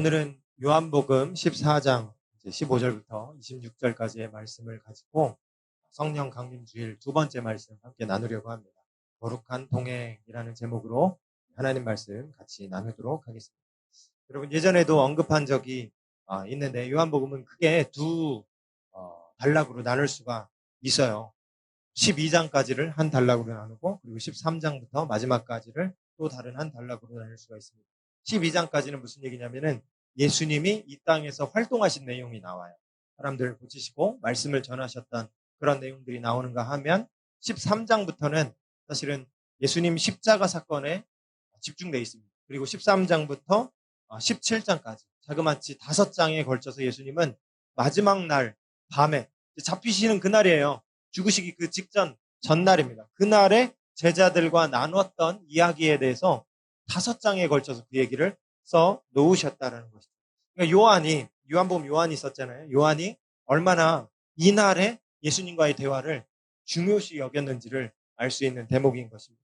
오늘은 요한복음 14장 15절부터 26절까지의 말씀을 가지고 성령 강림 주일 두 번째 말씀 함께 나누려고 합니다. 거룩한 동행이라는 제목으로 하나님 말씀 같이 나누도록 하겠습니다. 여러분, 예전에도 언급한 적이 있는데 요한복음은 크게 두 단락으로 나눌 수가 있어요. 12장까지를 한 단락으로 나누고, 그리고 13장부터 마지막까지를 또 다른 한 단락으로 나눌 수가 있습니다. 12장까지는 무슨 얘기냐면은 예수님이 이 땅에서 활동하신 내용이 나와요. 사람들을 고치시고 말씀을 전하셨던 그런 내용들이 나오는가 하면, 13장부터는 사실은 예수님 십자가 사건에 집중되어 있습니다. 그리고 13장부터 17장까지 자그마치 5장에 걸쳐서 예수님은 마지막 날 밤에 잡히시는 그날이에요. 죽으시기 그 직전 전날입니다. 그날에 제자들과 나눴던 이야기에 대해서 5장에 걸쳐서 그 얘기를 써 놓으셨다는 것이죠. 그러니까 요한복음 요한이 썼잖아요. 요한이 얼마나 이날에 예수님과의 대화를 중요시 여겼는지를 알 수 있는 대목인 것입니다.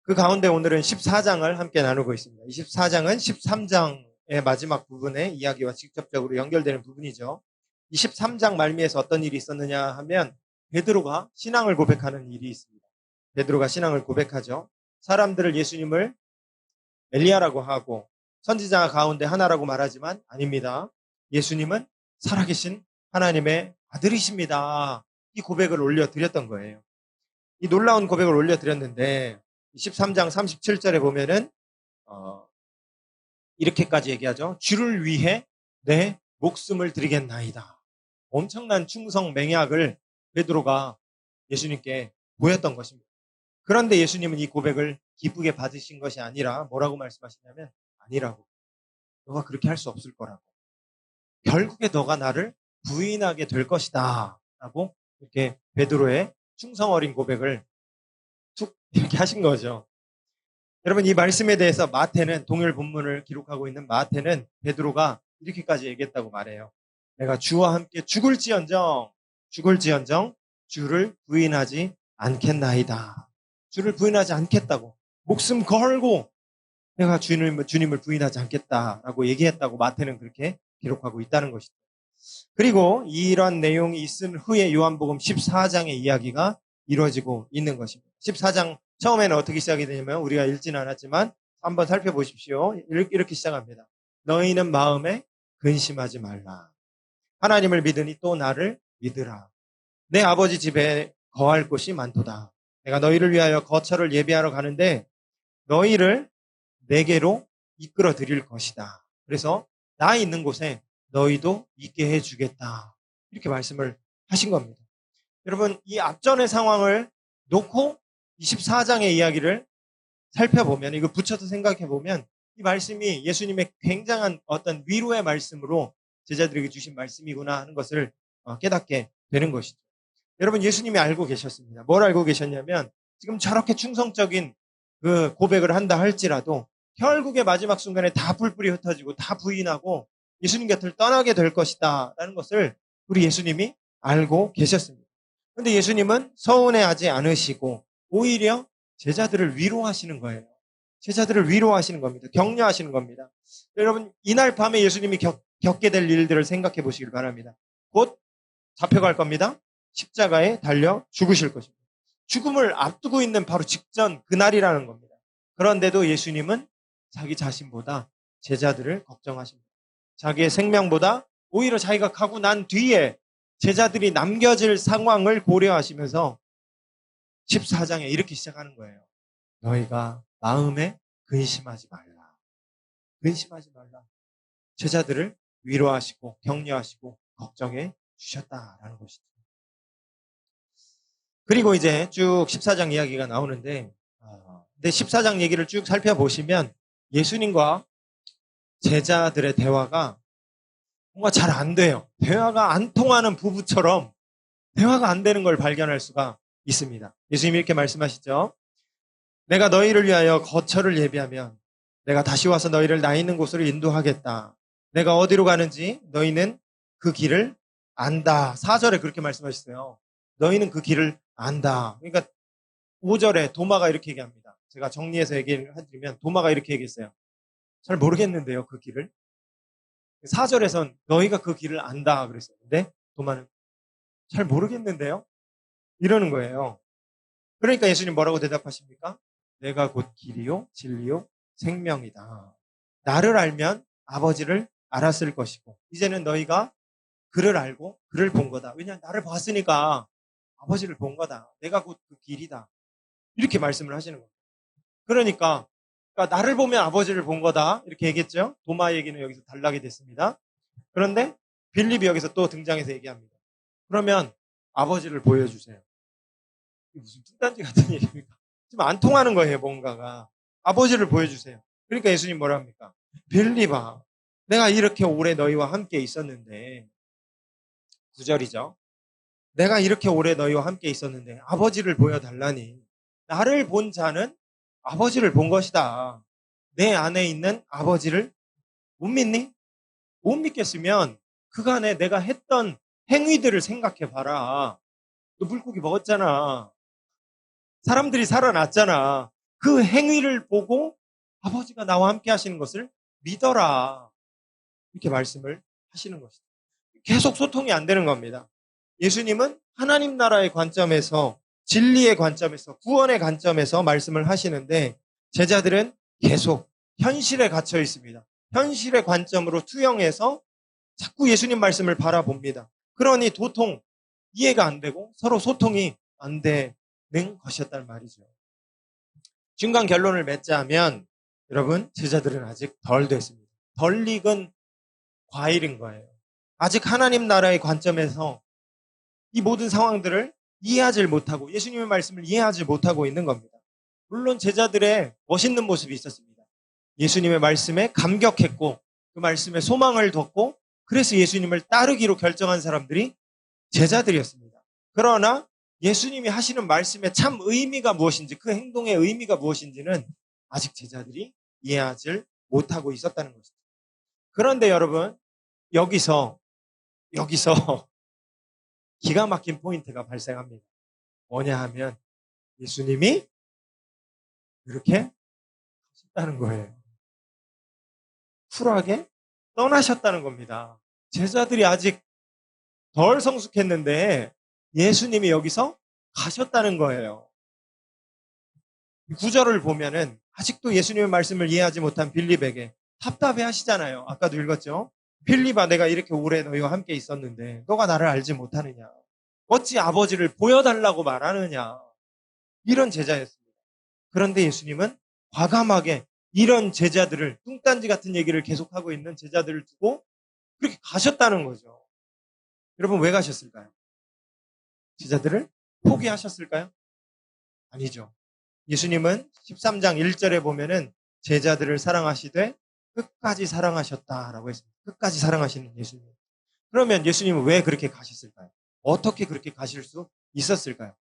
그 가운데 오늘은 14장을 함께 나누고 있습니다. 이 14장은 13장의 마지막 부분의 이야기와 직접적으로 연결되는 부분이죠. 이 13장 말미에서 어떤 일이 있었느냐 하면, 베드로가 신앙을 고백하는 일이 있습니다. 베드로가 신앙을 고백하죠. 사람들을 예수님을 엘리야라고 하고 선지자 가운데 하나라고 말하지만 아닙니다. 예수님은 살아계신 하나님의 아들이십니다. 이 고백을 올려드렸던 거예요. 이 놀라운 고백을 올려드렸는데 13장 37절에 보면은 이렇게까지 얘기하죠. 주를 위해 내 목숨을 드리겠나이다. 엄청난 충성 맹약을 베드로가 예수님께 보였던 것입니다. 그런데 예수님은 이 고백을 기쁘게 받으신 것이 아니라 뭐라고 말씀하시냐면, 아니라고. 너가 그렇게 할 수 없을 거라고. 결국에 너가 나를 부인하게 될 것이다. 라고 이렇게 베드로의 충성 어린 고백을 툭 이렇게 하신 거죠. 여러분, 이 말씀에 대해서 마태는, 동일 본문을 기록하고 있는 마태는 베드로가 이렇게까지 얘기했다고 말해요. 내가 주와 함께 죽을지언정 주를 부인하지 않겠나이다. 주를 부인하지 않겠다고, 목숨 걸고 내가 주님을 부인하지 않겠다라고 얘기했다고 마태는 그렇게 기록하고 있다는 것이죠. 그리고 이런 내용이 있은 후에 요한복음 14장의 이야기가 이루어지고 있는 것입니다. 14장 처음에는 어떻게 시작이 되냐면, 우리가 읽지는 않았지만 한번 살펴보십시오. 이렇게 시작합니다. 너희는 마음에 근심하지 말라. 하나님을 믿으니 또 나를 믿으라. 내 아버지 집에 거할 곳이 많도다. 내가 너희를 위하여 거처를 예비하러 가는데 너희를 내게로 이끌어 드릴 것이다. 그래서 나 있는 곳에 너희도 있게 해주겠다. 이렇게 말씀을 하신 겁니다. 여러분, 이 앞전의 상황을 놓고 24장의 이야기를 살펴보면, 이거 붙여서 생각해보면 이 말씀이 예수님의 굉장한 어떤 위로의 말씀으로 제자들에게 주신 말씀이구나 하는 것을 깨닫게 되는 것이죠. 여러분, 예수님이 알고 계셨습니다. 뭘 알고 계셨냐면, 지금 저렇게 충성적인 그 고백을 한다 할지라도 결국에 마지막 순간에 다 뿔뿔이 흩어지고 다 부인하고 예수님 곁을 떠나게 될 것이다 라는 것을 우리 예수님이 알고 계셨습니다. 그런데 예수님은 서운해하지 않으시고 오히려 제자들을 위로하시는 거예요. 제자들을 위로하시는 겁니다. 격려하시는 겁니다. 여러분, 이날 밤에 예수님이 겪게 될 일들을 생각해 보시길 바랍니다. 곧 잡혀갈 겁니다. 십자가에 달려 죽으실 것입니다. 죽음을 앞두고 있는 바로 직전 그날이라는 겁니다. 그런데도 예수님은 자기 자신보다 제자들을 걱정하십니다. 자기의 생명보다 오히려 자기가 가고 난 뒤에 제자들이 남겨질 상황을 고려하시면서 14장에 이렇게 시작하는 거예요. 너희가 마음에 근심하지 말라. 근심하지 말라. 제자들을 위로하시고 격려하시고 걱정해 주셨다라는 것이죠. 그리고 이제 쭉 14장 이야기가 나오는데, 근데 14장 얘기를 쭉 살펴보시면 예수님과 제자들의 대화가 뭔가 잘 안 돼요. 대화가 안 통하는 부부처럼 대화가 안 되는 걸 발견할 수가 있습니다. 예수님이 이렇게 말씀하시죠. 내가 너희를 위하여 거처를 예비하면 내가 다시 와서 너희를 나 있는 곳으로 인도하겠다. 내가 어디로 가는지 너희는 그 길을 안다. 4절에 그렇게 말씀하셨어요. 너희는 그 길을 안다. 그러니까 5절에 도마가 이렇게 얘기합니다. 제가 정리해서 얘기를 해드리면 도마가 이렇게 얘기했어요. 잘 모르겠는데요, 그 길을. 4절에선 너희가 그 길을 안다 그랬어요. 근데 도마는 잘 모르겠는데요? 이러는 거예요. 그러니까 예수님 뭐라고 대답하십니까? 내가 곧 길이요, 진리요, 생명이다. 나를 알면 아버지를 알았을 것이고, 이제는 너희가 그를 알고 그를 본 거다. 왜냐하면 나를 봤으니까 아버지를 본 거다. 내가 곧 그 길이다. 이렇게 말씀을 하시는 거예요. 그러니까 나를 보면 아버지를 본 거다. 이렇게 얘기했죠. 도마 얘기는 여기서 단락이 됐습니다. 그런데 빌립이 여기서 또 등장해서 얘기합니다. 그러면 아버지를 보여주세요. 이게 무슨 뚱딴지 같은 얘기입니까? 지금 안 통하는 거예요, 뭔가가. 아버지를 보여주세요. 그러니까 예수님 뭐라 합니까? 빌립아, 내가 이렇게 오래 너희와 함께 있었는데, 9절이죠. 내가 이렇게 오래 너희와 함께 있었는데 아버지를 보여달라니. 나를 본 자는 아버지를 본 것이다. 내 안에 있는 아버지를 못 믿니? 못 믿겠으면 그간에 내가 했던 행위들을 생각해 봐라. 너 물고기 먹었잖아. 사람들이 살아났잖아. 그 행위를 보고 아버지가 나와 함께 하시는 것을 믿어라. 이렇게 말씀을 하시는 것이다. 계속 소통이 안 되는 겁니다. 예수님은 하나님 나라의 관점에서, 진리의 관점에서, 구원의 관점에서 말씀을 하시는데 제자들은 계속 현실에 갇혀 있습니다. 현실의 관점으로 투영해서 자꾸 예수님 말씀을 바라봅니다. 그러니 도통 이해가 안 되고 서로 소통이 안 되는 것이었단 말이죠. 중간 결론을 맺자면 여러분, 제자들은 아직 덜 됐습니다. 덜 익은 과일인 거예요. 아직 하나님 나라의 관점에서 이 모든 상황들을 이해하지 못하고 예수님의 말씀을 이해하지 못하고 있는 겁니다. 물론 제자들의 멋있는 모습이 있었습니다. 예수님의 말씀에 감격했고 그 말씀에 소망을 뒀고 그래서 예수님을 따르기로 결정한 사람들이 제자들이었습니다. 그러나 예수님이 하시는 말씀의 참 의미가 무엇인지, 그 행동의 의미가 무엇인지는 아직 제자들이 이해하지 못하고 있었다는 것입니다. 그런데 여러분, 여기서 기가 막힌 포인트가 발생합니다. 뭐냐 하면 예수님이 이렇게 하셨다는 거예요. 쿨하게 떠나셨다는 겁니다. 제자들이 아직 덜 성숙했는데 예수님이 여기서 가셨다는 거예요. 9절을 보면은 아직도 예수님의 말씀을 이해하지 못한 빌립에게 답답해 하시잖아요. 아까도 읽었죠? 빌립아, 내가 이렇게 오래 너희와 함께 있었는데 너가 나를 알지 못하느냐? 어찌 아버지를 보여달라고 말하느냐? 이런 제자였습니다. 그런데 예수님은 과감하게 이런 제자들을, 뚱딴지 같은 얘기를 계속하고 있는 제자들을 두고 그렇게 가셨다는 거죠. 여러분, 왜 가셨을까요? 제자들을 포기하셨을까요? 아니죠. 예수님은 13장 1절에 보면은 제자들을 사랑하시되 끝까지 사랑하셨다라고 했습니다. 끝까지 사랑하시는 예수님. 그러면 예수님은 왜 그렇게 가셨을까요? 어떻게 그렇게 가실 수 있었을까요?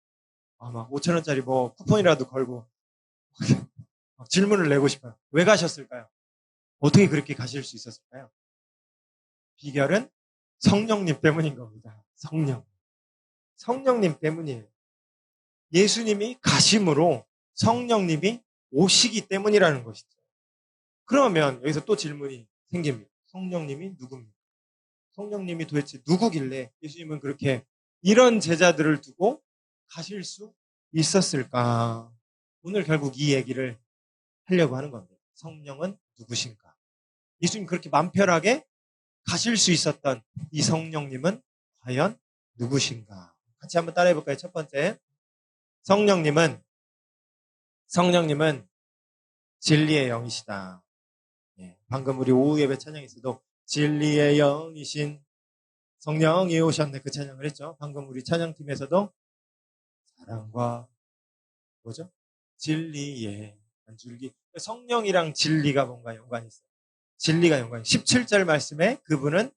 막 5,000원짜리 뭐 쿠폰이라도 걸고 질문을 내고 싶어요. 왜 가셨을까요? 어떻게 그렇게 가실 수 있었을까요? 비결은 성령님 때문인 겁니다. 성령님 때문이에요. 예수님이 가심으로 성령님이 오시기 때문이라는 것이죠. 그러면 여기서 또 질문이 생깁니다. 성령님이 누굽니까? 성령님이 도대체 누구길래 예수님은 그렇게 이런 제자들을 두고 가실 수 있었을까? 오늘 결국 이 얘기를 하려고 하는 겁니다. 성령은 누구신가? 예수님 그렇게 마음 편하게 가실 수 있었던 이 성령님은 과연 누구신가? 같이 한번 따라해 볼까요? 첫 번째, 성령님은 진리의 영이시다. 방금 우리 오후 예배 찬양에서도 진리의 영이신 성령이 오셨네, 그 찬양을 했죠. 방금 우리 찬양팀에서도 사랑과 뭐죠? 진리의 한 줄기. 성령이랑 진리가 뭔가 연관이 있어요. 진리가 연관이. 17절 말씀에 그분은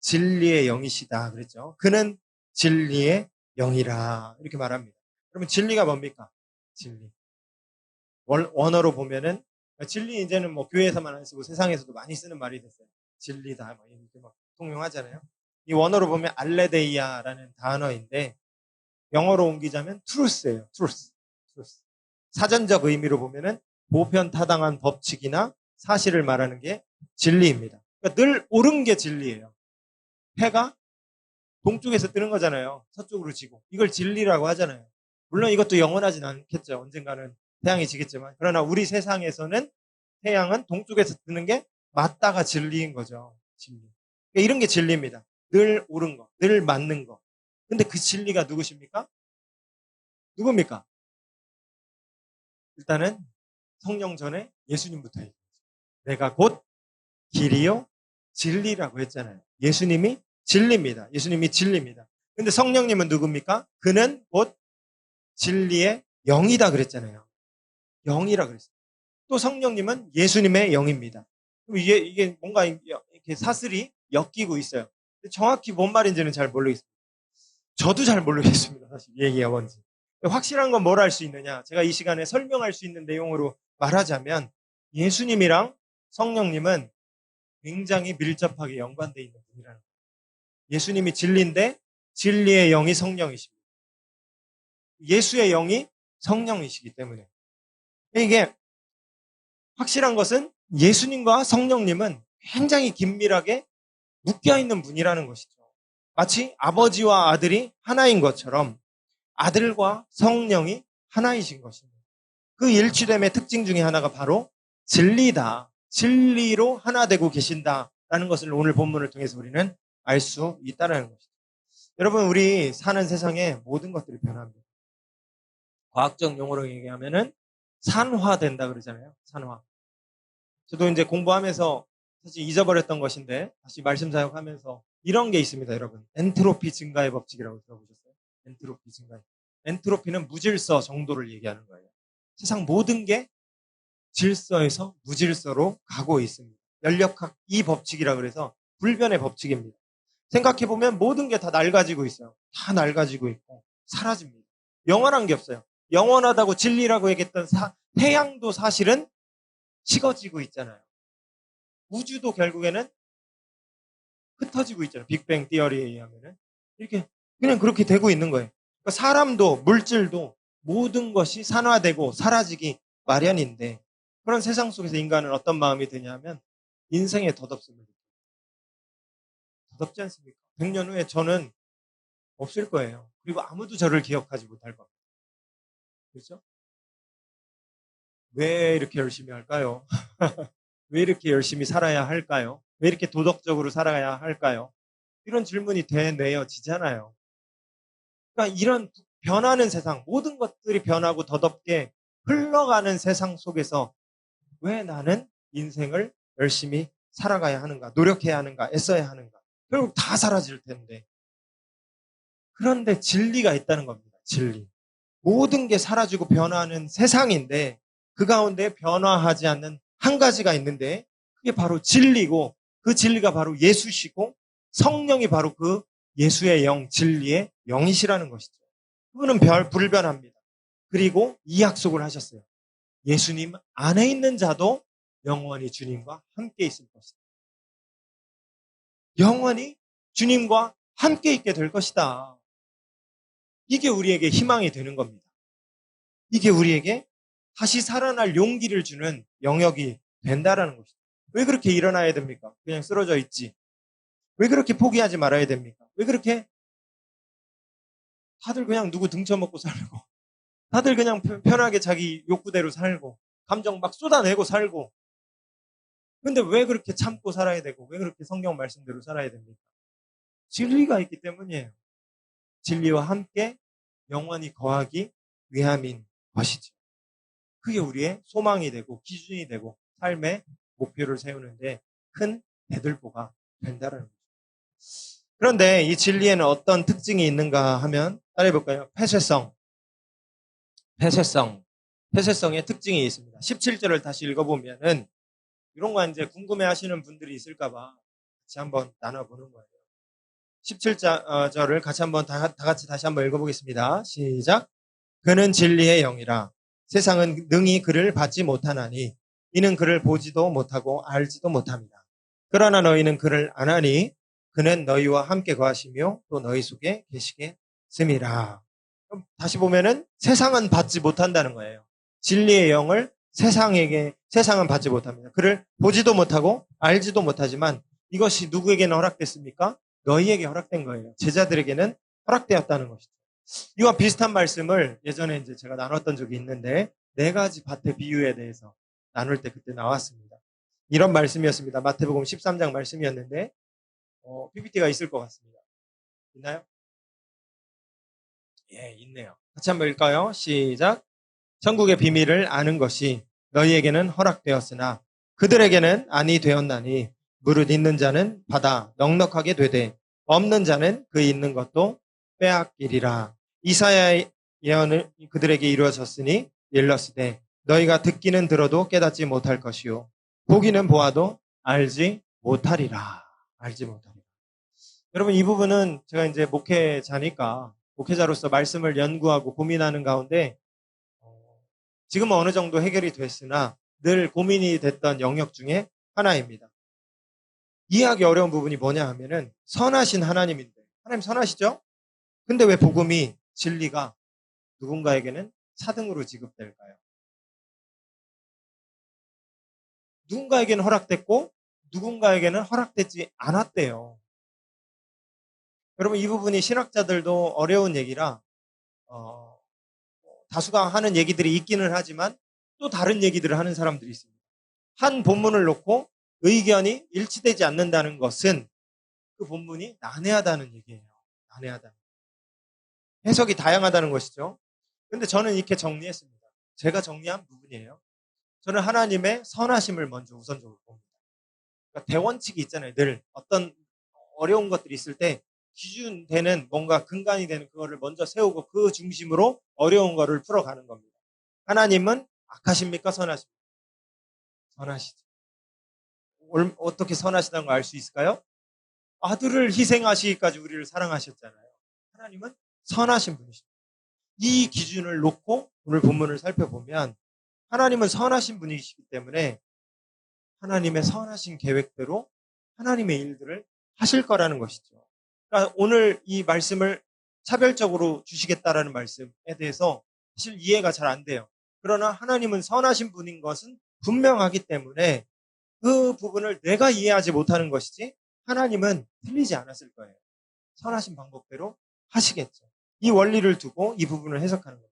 진리의 영이시다 그랬죠. 그는 진리의 영이라 이렇게 말합니다. 그러면 진리가 뭡니까? 진리. 원어로 보면은 진리, 이제는 뭐 교회에서만 안 쓰고 세상에서도 많이 쓰는 말이 됐어요. 진리다, 뭐 이렇게 막 통용하잖아요. 이 원어로 보면 알레데이아라는 단어인데 영어로 옮기자면 truth예요. truth. 사전적 의미로 보면은 보편타당한 법칙이나 사실을 말하는 게 진리입니다. 그러니까 늘 옳은 게 진리예요. 해가 동쪽에서 뜨는 거잖아요. 서쪽으로 지고. 이걸 진리라고 하잖아요. 물론 이것도 영원하진 않겠죠. 언젠가는 태양이 지겠지만. 그러나 우리 세상에서는 태양은 동쪽에서 뜨는 게 맞다가 진리인 거죠. 진리. 그러니까 이런 게 진리입니다. 늘 옳은 거, 늘 맞는 거. 근데 그 진리가 누구십니까? 누굽니까? 일단은 성령 전에 예수님부터 얘기해요. 내가 곧 길이요 진리라고 했잖아요. 예수님이 진리입니다. 예수님이 진리입니다. 근데 성령님은 누굽니까? 그는 곧 진리의 영이다 그랬잖아요. 영이라 그랬어요. 또 성령님은 예수님의 영입니다. 그럼 이게 뭔가 이렇게 사슬이 엮이고 있어요. 정확히 뭔 말인지는 잘 모르겠어요. 저도 잘 모르겠습니다. 사실 이 얘기가 뭔지. 확실한 건 뭘 알 수 있느냐? 제가 이 시간에 설명할 수 있는 내용으로 말하자면 예수님이랑 성령님은 굉장히 밀접하게 연관되어 있는 분이라는 거예요. 예수님이 진리인데 진리의 영이 성령이십니다. 예수의 영이 성령이시기 때문에 이게 확실한 것은 예수님과 성령님은 굉장히 긴밀하게 묶여있는 분이라는 것이죠. 마치 아버지와 아들이 하나인 것처럼 아들과 성령이 하나이신 것입니다. 그 일치됨의 특징 중에 하나가 바로 진리다. 진리로 하나 되고 계신다라는 것을 오늘 본문을 통해서 우리는 알 수 있다는 것이죠. 여러분, 우리 사는 세상에 모든 것들이 변합니다. 과학적 용어로 얘기하면은 산화된다 그러잖아요. 산화. 저도 이제 공부하면서 사실 잊어버렸던 것인데 다시 말씀 사역하면서 이런 게 있습니다, 여러분. 엔트로피 증가의 법칙이라고 들어보셨어요? 엔트로피 증가. 엔트로피는 무질서 정도를 얘기하는 거예요. 세상 모든 게 질서에서 무질서로 가고 있습니다. 연력학 이 법칙이라 그래서 불변의 법칙입니다. 생각해보면 모든 게 다 낡아지고 있어요. 다 낡아지고 있고 사라집니다. 영원한 게 없어요. 영원하다고 진리라고 얘기했던 태양도 사실은 식어지고 있잖아요. 우주도 결국에는 흩어지고 있잖아요. 빅뱅 티어리에 의하면은. 이렇게 그냥 그렇게 되고 있는 거예요. 그러니까 사람도 물질도 모든 것이 산화되고 사라지기 마련인데 그런 세상 속에서 인간은 어떤 마음이 드냐면 인생에 덧없음을 느껴요. 덧없지 않습니까? 100년 후에 저는 없을 거예요. 그리고 아무도 저를 기억하지 못할 겁니다. 그렇죠? 왜 이렇게 열심히 할까요? 왜 이렇게 열심히 살아야 할까요? 왜 이렇게 도덕적으로 살아야 할까요? 이런 질문이 되뇌어지잖아요. 그러니까 이런 변하는 세상, 모든 것들이 변하고 덧없게 흘러가는 세상 속에서 왜 나는 인생을 열심히 살아가야 하는가, 노력해야 하는가, 애써야 하는가. 결국 다 사라질 텐데. 그런데 진리가 있다는 겁니다. 진리. 모든 게 사라지고 변화하는 세상인데 그 가운데 변화하지 않는 한 가지가 있는데 그게 바로 진리고 그 진리가 바로 예수시고 성령이 바로 그 예수의 영, 진리의 영이시라는 것이죠. 그분은 불변합니다. 그리고 이 약속을 하셨어요. 예수님 안에 있는 자도 영원히 주님과 함께 있을 것이다. 영원히 주님과 함께 있게 될 것이다. 이게 우리에게 희망이 되는 겁니다. 이게 우리에게 다시 살아날 용기를 주는 영역이 된다라는 것이죠. 왜 그렇게 일어나야 됩니까? 그냥 쓰러져 있지. 왜 그렇게 포기하지 말아야 됩니까? 왜 그렇게 다들 그냥 누구 등쳐먹고 살고 다들 그냥 편하게 자기 욕구대로 살고 감정 막 쏟아내고 살고 근데 왜 그렇게 참고 살아야 되고 왜 그렇게 성경 말씀대로 살아야 됩니까? 진리가 있기 때문이에요. 진리와 함께 영원히 거하기 위함인 것이죠. 그게 우리의 소망이 되고 기준이 되고 삶의 목표를 세우는데 큰 대들보가 된다는 거죠. 그런데 이 진리에는 어떤 특징이 있는가 하면 따라해볼까요? 폐쇄성의 특징이 있습니다. 17절을 다시 읽어보면은 이런 거 이제 궁금해 하시는 분들이 있을까봐 같이 한번 나눠보는 거예요. 17절을 같이 한번 다 같이 다시 한번 읽어보겠습니다. 시작. 그는 진리의 영이라 세상은 능히 그를 받지 못하나니 이는 그를 보지도 못하고 알지도 못합니다. 그러나 너희는 그를 아나니 그는 너희와 함께 거하시며 또 너희 속에 계시겠음이라. 다시 보면은 세상은 받지 못한다는 거예요. 진리의 영을 세상은 받지 못합니다. 그를 보지도 못하고 알지도 못하지만 이것이 누구에게는 허락됐습니까? 너희에게 허락된 거예요. 제자들에게는 허락되었다는 것이죠. 이와 비슷한 말씀을 예전에 이제 제가 나눴던 적이 있는데, 네 가지 밭의 비유에 대해서 나눌 때 그때 나왔습니다. 이런 말씀이었습니다. 마태복음 13장 말씀이었는데, PPT가 있을 것 같습니다. 있나요? 예, 있네요. 같이 한번 읽을까요? 시작. 천국의 비밀을 아는 것이 너희에게는 허락되었으나 그들에게는 아니 되었나니 무릇 있는 자는 받아 넉넉하게 되되 없는 자는 그 있는 것도 빼앗기리라. 이사야의 예언을 그들에게 이루어졌으니 일렀으되 너희가 듣기는 들어도 깨닫지 못할 것이요 보기는 보아도 알지 못하리라. 알지 못하리라. 여러분, 이 부분은 제가 이제 목회자니까 목회자로서 말씀을 연구하고 고민하는 가운데 지금은 어느 정도 해결이 됐으나 늘 고민이 됐던 영역 중에 하나입니다. 이해하기 어려운 부분이 뭐냐 하면은 선하신 하나님인데, 하나님 선하시죠? 근데 왜 복음이, 진리가 누군가에게는 차등으로 지급될까요? 누군가에게는 허락됐고 누군가에게는 허락되지 않았대요. 여러분, 이 부분이 신학자들도 어려운 얘기라 다수가 하는 얘기들이 있기는 하지만 또 다른 얘기들을 하는 사람들이 있습니다. 한 본문을 놓고 의견이 일치되지 않는다는 것은 그 본문이 난해하다는 얘기예요. 난해하다. 해석이 다양하다는 것이죠. 근데 저는 이렇게 정리했습니다. 제가 정리한 부분이에요. 저는 하나님의 선하심을 먼저 우선적으로 봅니다. 그러니까 대원칙이 있잖아요. 늘 어떤 어려운 것들이 있을 때 기준 되는 뭔가 근간이 되는 그거를 먼저 세우고 그 중심으로 어려운 거를 풀어가는 겁니다. 하나님은 악하십니까? 선하십니까? 선하시죠. 어떻게 선하시다는 걸 알 수 있을까요? 아들을 희생하시기까지 우리를 사랑하셨잖아요. 하나님은 선하신 분이십니다. 이 기준을 놓고 오늘 본문을 살펴보면 하나님은 선하신 분이시기 때문에 하나님의 선하신 계획대로 하나님의 일들을 하실 거라는 것이죠. 그러니까 오늘 이 말씀을 차별적으로 주시겠다라는 말씀에 대해서 사실 이해가 잘 안 돼요. 그러나 하나님은 선하신 분인 것은 분명하기 때문에 그 부분을 내가 이해하지 못하는 것이지 하나님은 틀리지 않았을 거예요. 선하신 방법대로 하시겠죠. 이 원리를 두고 이 부분을 해석하는 거예요.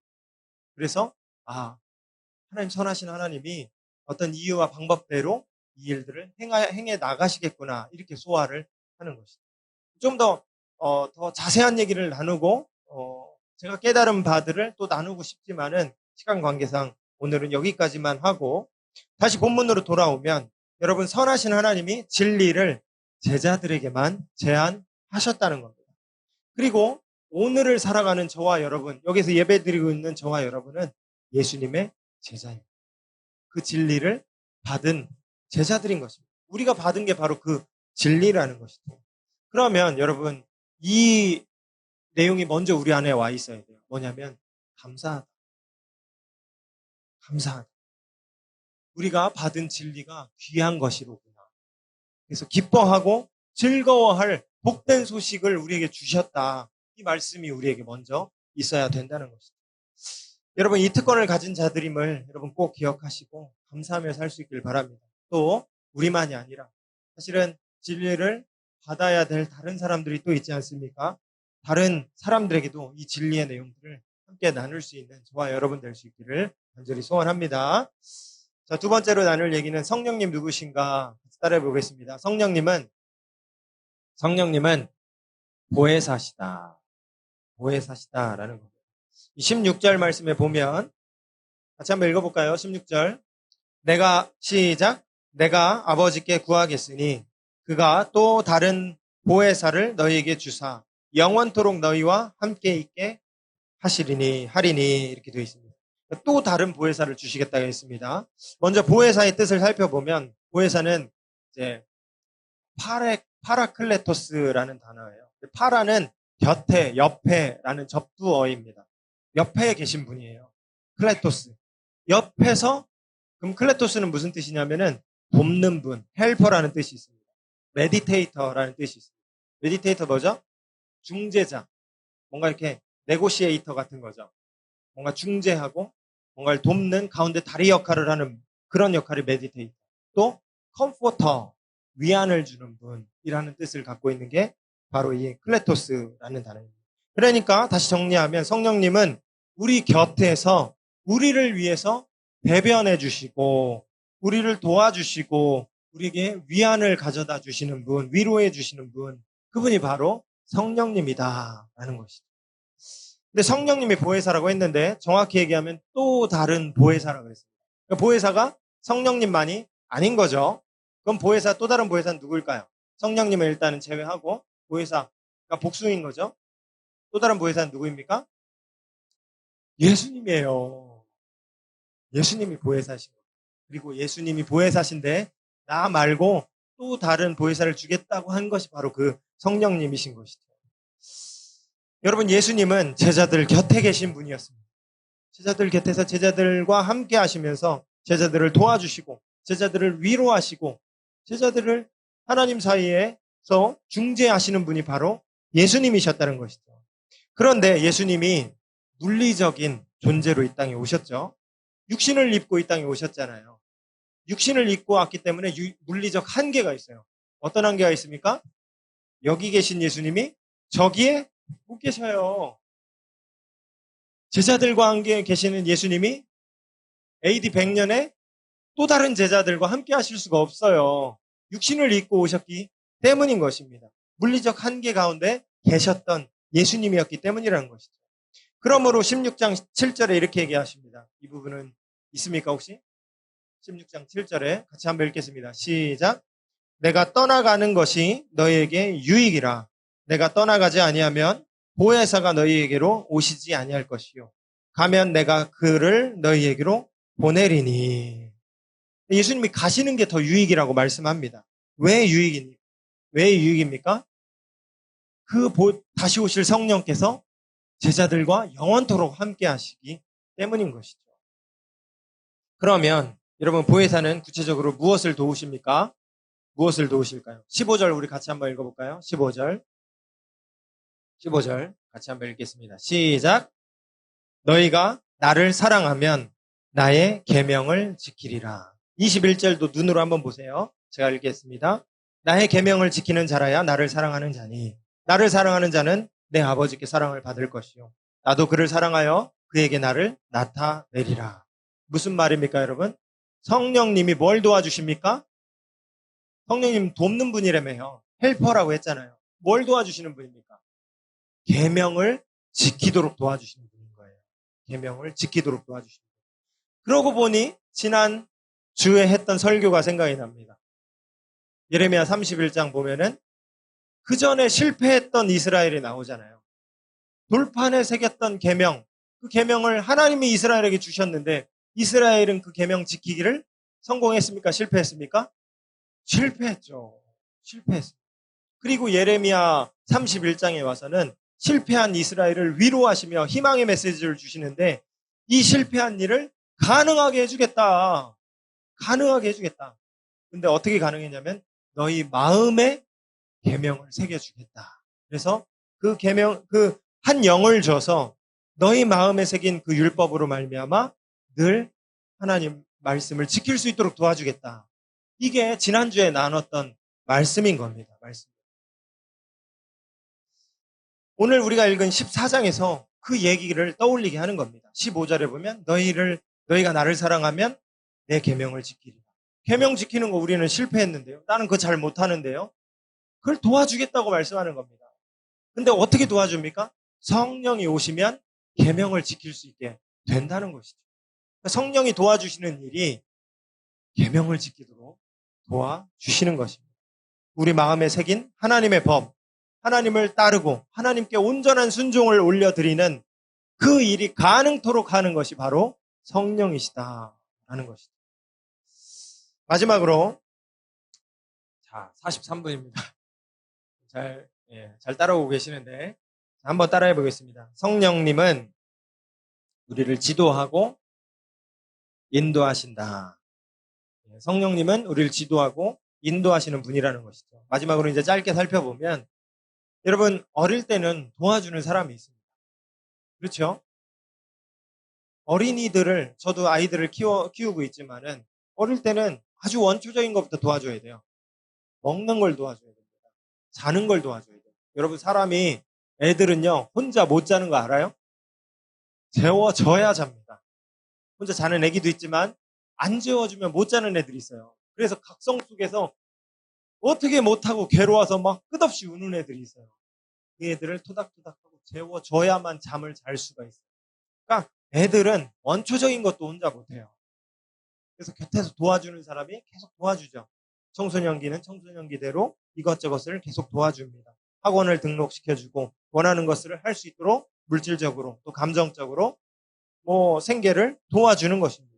그래서 하나님 선하신 하나님이 어떤 이유와 방법대로 이 일들을 행해 나가시겠구나 이렇게 소화를 하는 것이죠. 좀 더 자세한 얘기를 나누고 제가 깨달은 바들을 또 나누고 싶지만은 시간 관계상 오늘은 여기까지만 하고 다시 본문으로 돌아오면 여러분 선하신 하나님이 진리를 제자들에게만 제안하셨다는 겁니다. 그리고 오늘을 살아가는 저와 여러분, 여기서 예배드리고 있는 저와 여러분은 예수님의 제자예요. 그 진리를 받은 제자들인 것입니다. 우리가 받은 게 바로 그 진리라는 것이죠. 그러면 여러분 이 내용이 먼저 우리 안에 와 있어야 돼요. 뭐냐면 감사하다. 감사하다. 우리가 받은 진리가 귀한 것이로구나. 그래서 기뻐하고 즐거워할 복된 소식을 우리에게 주셨다. 이 말씀이 우리에게 먼저 있어야 된다는 것이죠. 여러분 이 특권을 가진 자들임을 여러분 꼭 기억하시고 감사하며 살 수 있길 바랍니다. 또 우리만이 아니라 사실은 진리를 받아야 될 다른 사람들이 또 있지 않습니까? 다른 사람들에게도 이 진리의 내용들을 함께 나눌 수 있는 저와 여러분 될 수 있기를 간절히 소원합니다. 자, 두 번째로 나눌 얘기는 성령님 누구신가 따라해 보겠습니다. 성령님은 보혜사시다. 보혜사시다라는 겁니다. 16절 말씀에 보면 같이 한번 읽어볼까요? 16절. 시작. 내가 아버지께 구하겠으니 그가 또 다른 보혜사를 너희에게 주사 영원토록 너희와 함께 있게 하리니 이렇게 되어 있습니다. 또 다른 보혜사를 주시겠다고 했습니다. 먼저 보혜사의 뜻을 살펴보면 보혜사는 이제 파라클레토스라는 단어예요. 파라는 곁에, 옆에라는 접두어입니다. 옆에 계신 분이에요. 클레토스. 옆에서 그럼 클레토스는 무슨 뜻이냐면은 돕는 분, 헬퍼라는 뜻이 있습니다. 메디테이터라는 뜻이 있습니다. 메디테이터 뭐죠? 중재자. 뭔가 이렇게 네고시에이터 같은 거죠. 뭔가 중재하고 뭔가를 돕는 가운데 다리 역할을 하는 그런 역할이 메디테이터. 또 컴포터. 위안을 주는 분이라는 뜻을 갖고 있는 게 바로 이 클레토스라는 단어입니다. 그러니까 다시 정리하면 성령님은 우리 곁에서 우리를 위해서 대변해 주시고 우리를 도와주시고 우리에게 위안을 가져다 주시는 분, 위로해 주시는 분, 그분이 바로 성령님이다라는 것이죠. 근데 성령님이 보혜사라고 했는데 정확히 얘기하면 또 다른 보혜사라고 했습니다. 그러니까 보혜사가 성령님만이 아닌 거죠. 그럼 보혜사, 또 다른 보혜사는 누구일까요? 성령님을 일단은 제외하고 보혜사가 복수인 거죠. 또 다른 보혜사는 누구입니까? 예수님이에요. 예수님이 보혜사신 거예요. 그리고 예수님이 보혜사신데 나 말고 또 다른 보혜사를 주겠다고 한 것이 바로 그 성령님이신 것이죠. 여러분, 예수님은 제자들 곁에 계신 분이었습니다. 제자들 곁에서 제자들과 함께 하시면서 제자들을 도와주시고 제자들을 위로하시고 제자들을 하나님 사이에서 중재하시는 분이 바로 예수님이셨다는 것이죠. 그런데 예수님이 물리적인 존재로 이 땅에 오셨죠. 육신을 입고 이 땅에 오셨잖아요. 육신을 입고 왔기 때문에 물리적 한계가 있어요. 어떤 한계가 있습니까? 여기 계신 예수님이 저기에 못 계셔요. 제자들과 함께 계시는 예수님이 AD 100년에 또 다른 제자들과 함께 하실 수가 없어요. 육신을 입고 오셨기 때문인 것입니다. 물리적 한계 가운데 계셨던 예수님이었기 때문이라는 것이죠. 그러므로 16장 7절에 이렇게 얘기하십니다. 이 부분은 있습니까 혹시? 16장 7절에 같이 한번 읽겠습니다. 시작. 내가 떠나가는 것이 너희에게 유익이라. 내가 떠나가지 아니하면 보혜사가 너희에게로 오시지 아니할 것이요. 가면 내가 그를 너희에게로 보내리니. 예수님이 가시는 게 더 유익이라고 말씀합니다. 왜 유익입니까? 다시 오실 성령께서 제자들과 영원토록 함께 하시기 때문인 것이죠. 그러면 여러분, 보혜사는 구체적으로 무엇을 도우십니까? 무엇을 도우실까요? 15절 우리 같이 한번 읽어볼까요? 15절 같이 한번 읽겠습니다. 시작. 너희가 나를 사랑하면 나의 계명을 지키리라. 21절도 눈으로 한번 보세요. 제가 읽겠습니다. 나의 계명을 지키는 자라야 나를 사랑하는 자니 나를 사랑하는 자는 내 아버지께 사랑을 받을 것이요 나도 그를 사랑하여 그에게 나를 나타내리라. 무슨 말입니까 여러분? 성령님이 뭘 도와주십니까? 성령님 돕는 분이라며요. 헬퍼라고 했잖아요. 뭘 도와주시는 분입니까? 계명을 지키도록 도와주시는 분인 거예요. 계명을 지키도록 도와주시는 분. 그러고 보니 지난 주에 했던 설교가 생각이 납니다. 예레미야 31장 보면은 그 전에 실패했던 이스라엘이 나오잖아요. 돌판에 새겼던 계명, 그 계명을 하나님이 이스라엘에게 주셨는데 이스라엘은 그 계명 지키기를 성공했습니까? 실패했습니까? 실패했죠. 실패했습니다. 그리고 예레미야 31장에 와서는 실패한 이스라엘을 위로하시며 희망의 메시지를 주시는데 이 실패한 일을 가능하게 해주겠다. 가능하게 해주겠다. 근데 어떻게 가능했냐면 너희 마음에 계명을 새겨주겠다. 그래서 그 계명, 그 한 영을 줘서 너희 마음에 새긴 그 율법으로 말미암아 늘 하나님 말씀을 지킬 수 있도록 도와주겠다. 이게 지난주에 나눴던 말씀인 겁니다. 말씀. 오늘 우리가 읽은 14장에서 그 얘기를 떠올리게 하는 겁니다. 15절에 보면 너희가 나를 사랑하면 내 계명을 지키리라. 계명 지키는 거 우리는 실패했는데요. 나는 그거 잘 못하는데요. 그걸 도와주겠다고 말씀하는 겁니다. 근데 어떻게 도와줍니까? 성령이 오시면 계명을 지킬 수 있게 된다는 것이죠. 성령이 도와주시는 일이 계명을 지키도록 도와주시는 것입니다. 우리 마음에 새긴 하나님의 법, 하나님을 따르고 하나님께 온전한 순종을 올려드리는 그 일이 가능토록 하는 것이 바로 성령이시다라는 것이죠. 마지막으로 자 43분입니다. 잘 따라오고 계시는데 한번 따라해 보겠습니다. 성령님은 우리를 지도하고 인도하신다. 성령님은 우리를 지도하고 인도하시는 분이라는 것이죠. 마지막으로 이제 짧게 살펴보면 여러분 어릴 때는 도와주는 사람이 있습니다. 그렇죠? 어린이들을 저도 아이들을 키우고 있지만은 어릴 때는 아주 원초적인 것부터 도와줘야 돼요. 먹는 걸 도와줘야 됩니다. 자는 걸 도와줘야 돼요. 여러분, 애들은요, 혼자 못 자는 거 알아요? 재워줘야 잡니다. 혼자 자는 애기도 있지만 안 재워주면 못 자는 애들이 있어요. 그래서 각성 속에서 어떻게 못하고 괴로워서 막 끝없이 우는 애들이 있어요. 그 애들을 토닥토닥하고 재워줘야만 잠을 잘 수가 있어요. 그러니까 애들은 원초적인 것도 혼자 못해요. 그래서 곁에서 도와주는 사람이 계속 도와주죠. 청소년기는 청소년기대로 이것저것을 계속 도와줍니다. 학원을 등록시켜주고 원하는 것을 할 수 있도록 물질적으로 또 감정적으로 생계를 도와주는 것입니다.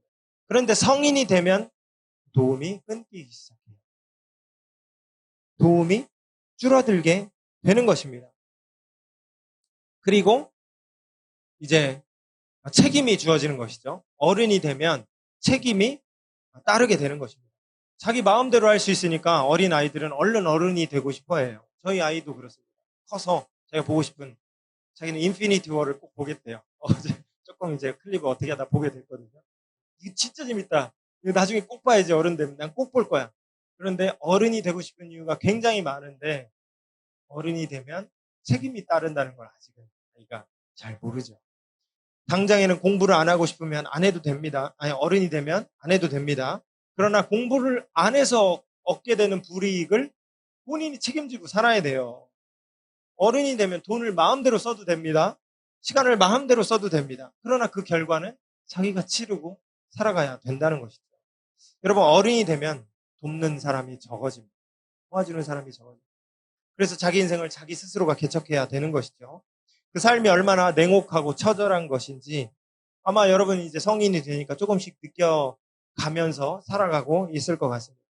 그런데 성인이 되면 도움이 끊기기 시작해요. 도움이 줄어들게 되는 것입니다. 그리고 이제 책임이 주어지는 것이죠. 어른이 되면 책임이 따르게 되는 것입니다. 자기 마음대로 할 수 있으니까 어린 아이들은 얼른 어른이 되고 싶어 해요. 저희 아이도 그렇습니다. 커서 제가 보고 싶은, 자기는 인피니티 워를 꼭 보겠대요. 어제 조금 이제 클립을 어떻게 하다 보게 됐거든요. 이게 진짜 재밌다. 이거 나중에 꼭 봐야지, 어른 되면. 난 꼭 볼 거야. 그런데 어른이 되고 싶은 이유가 굉장히 많은데 어른이 되면 책임이 따른다는 걸 아직은 아이가 잘 모르죠. 당장에는 공부를 안 하고 싶으면 안 해도 됩니다. 아니, 어른이 되면 안 해도 됩니다. 그러나 공부를 안 해서 얻게 되는 불이익을 본인이 책임지고 살아야 돼요. 어른이 되면 돈을 마음대로 써도 됩니다. 시간을 마음대로 써도 됩니다. 그러나 그 결과는 자기가 치르고 살아가야 된다는 것이죠. 여러분, 어른이 되면 돕는 사람이 적어집니다. 도와주는 사람이 적어집니다. 그래서 자기 인생을 자기 스스로가 개척해야 되는 것이죠. 그 삶이 얼마나 냉혹하고 처절한 것인지 아마 여러분이 이제 성인이 되니까 조금씩 느껴가면서 살아가고 있을 것 같습니다.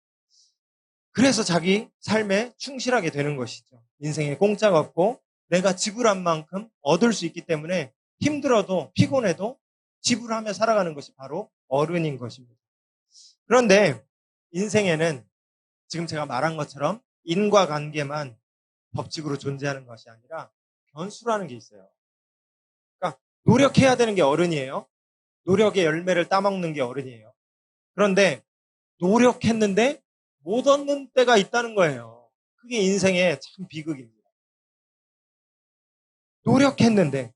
그래서 자기 삶에 충실하게 되는 것이죠. 인생에 공짜가 없고 내가 지불한 만큼 얻을 수 있기 때문에 힘들어도 피곤해도 지불하며 살아가는 것이 바로 어른인 것입니다. 그런데 인생에는 지금 제가 말한 것처럼 인과관계만 법칙으로 존재하는 것이 아니라 변수라는 게 있어요. 그러니까 노력해야 되는 게 어른이에요. 노력의 열매를 따먹는 게 어른이에요. 그런데 노력했는데 못 얻는 때가 있다는 거예요. 그게 인생의 참 비극입니다. 노력했는데,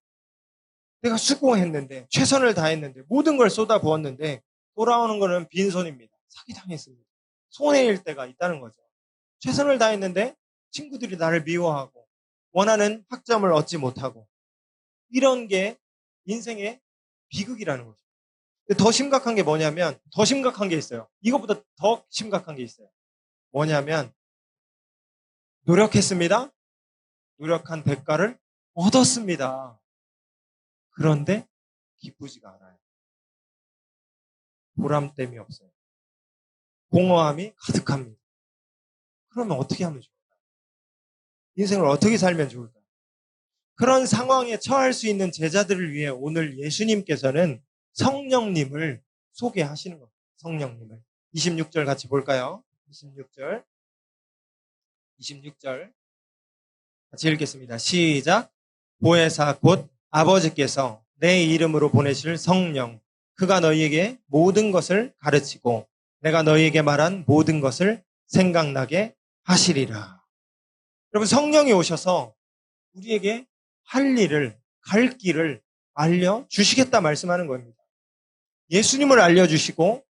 내가 수고했는데, 최선을 다했는데, 모든 걸 쏟아부었는데 돌아오는 거는 빈손입니다. 사기당했습니다. 손해일 때가 있다는 거죠. 최선을 다했는데 친구들이 나를 미워하고 원하는 학점을 얻지 못하고, 이런 게 인생의 비극이라는 거죠. 근데 더 심각한 게 뭐냐면, 더 심각한 게 있어요. 이것보다 더 심각한 게 있어요. 뭐냐면 노력했습니다. 노력한 대가를 얻었습니다. 그런데 기쁘지가 않아요. 보람됨이 없어요. 공허함이 가득합니다. 그러면 어떻게 하면 좋을까요? 인생을 어떻게 살면 좋을까요? 그런 상황에 처할 수 있는 제자들을 위해 오늘 예수님께서는 성령님을 소개하시는 겁니다. 성령님을. 26절 같이 볼까요? 26절 같이 읽겠습니다. 시작. 보혜사 곧 아버지께서 내 이름으로 보내실 성령, 그가 너희에게 모든 것을 가르치고 내가 너희에게 말한 모든 것을 생각나게 하시리라. 여러분, 성령이 오셔서 우리에게 할 일을, 갈 길을 알려주시겠다 말씀하는 겁니다. 예수님을 알려주시고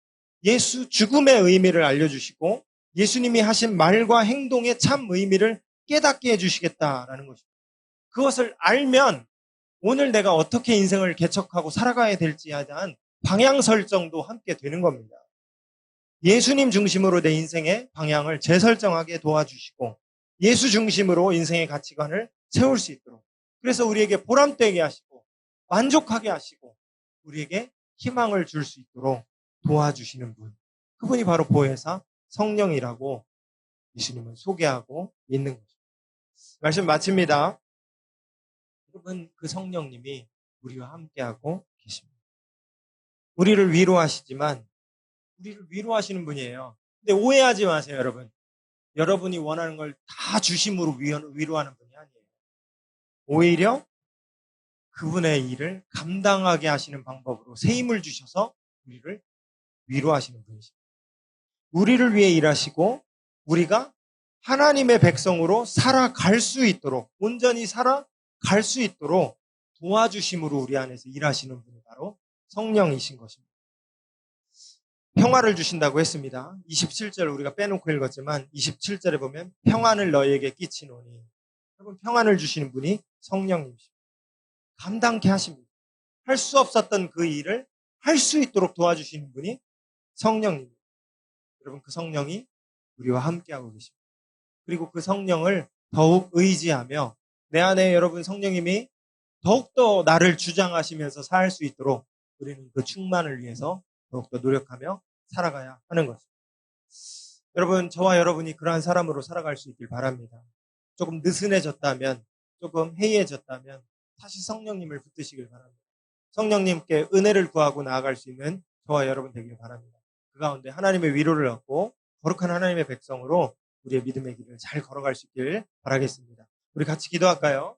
예수 죽음의 의미를 알려주시고 예수님이 하신 말과 행동의 참 의미를 깨닫게 해주시겠다라는 것입니다. 그것을 알면 오늘 내가 어떻게 인생을 개척하고 살아가야 될지에 대한 방향 설정도 함께 되는 겁니다. 예수님 중심으로 내 인생의 방향을 재설정하게 도와주시고 예수 중심으로 인생의 가치관을 세울 수 있도록, 그래서 우리에게 보람되게 하시고 만족하게 하시고 우리에게 희망을 줄 수 있도록 도와주시는 분, 그분이 바로 보혜사 성령이라고 예수님은 소개하고 있는 거죠. 말씀 마칩니다. 여러분, 그 성령님이 우리와 함께하고 계십니다. 우리를 위로하시지만 우리를 위로하시는 분이에요. 근데 오해하지 마세요, 여러분. 여러분이 원하는 걸 다 주심으로 위로하는 분이 아니에요. 오히려 그분의 일을 감당하게 하시는 방법으로 새 힘을 주셔서 우리를 위로하시는 분이십니다. 우리를 위해 일하시고 우리가 하나님의 백성으로 살아갈 수 있도록, 온전히 살아갈 수 있도록 도와주심으로 우리 안에서 일하시는 분이 바로 성령이신 것입니다. 평화를 주신다고 했습니다. 27절 우리가 빼놓고 읽었지만 27절에 보면 평안을 너희에게 끼치노니, 여러분 평안을 주시는 분이 성령님이십니다. 감당케 하십니다. 할 수 없었던 그 일을 할 수 있도록 도와주시는 분이 성령님입니다. 여러분 그 성령이 우리와 함께하고 계십니다. 그리고 그 성령을 더욱 의지하며 내 안에 여러분 성령님이 더욱더 나를 주장하시면서 살 수 있도록 우리는 그 충만을 위해서 더욱더 노력하며 살아가야 하는 것입니다. 여러분 저와 여러분이 그러한 사람으로 살아갈 수 있길 바랍니다. 조금 느슨해졌다면, 조금 해이해졌다면 다시 성령님을 붙드시길 바랍니다. 성령님께 은혜를 구하고 나아갈 수 있는 저와 여러분 되길 바랍니다. 그 가운데 하나님의 위로를 얻고 거룩한 하나님의 백성으로 우리의 믿음의 길을 잘 걸어갈 수 있길 바라겠습니다. 우리 같이 기도할까요?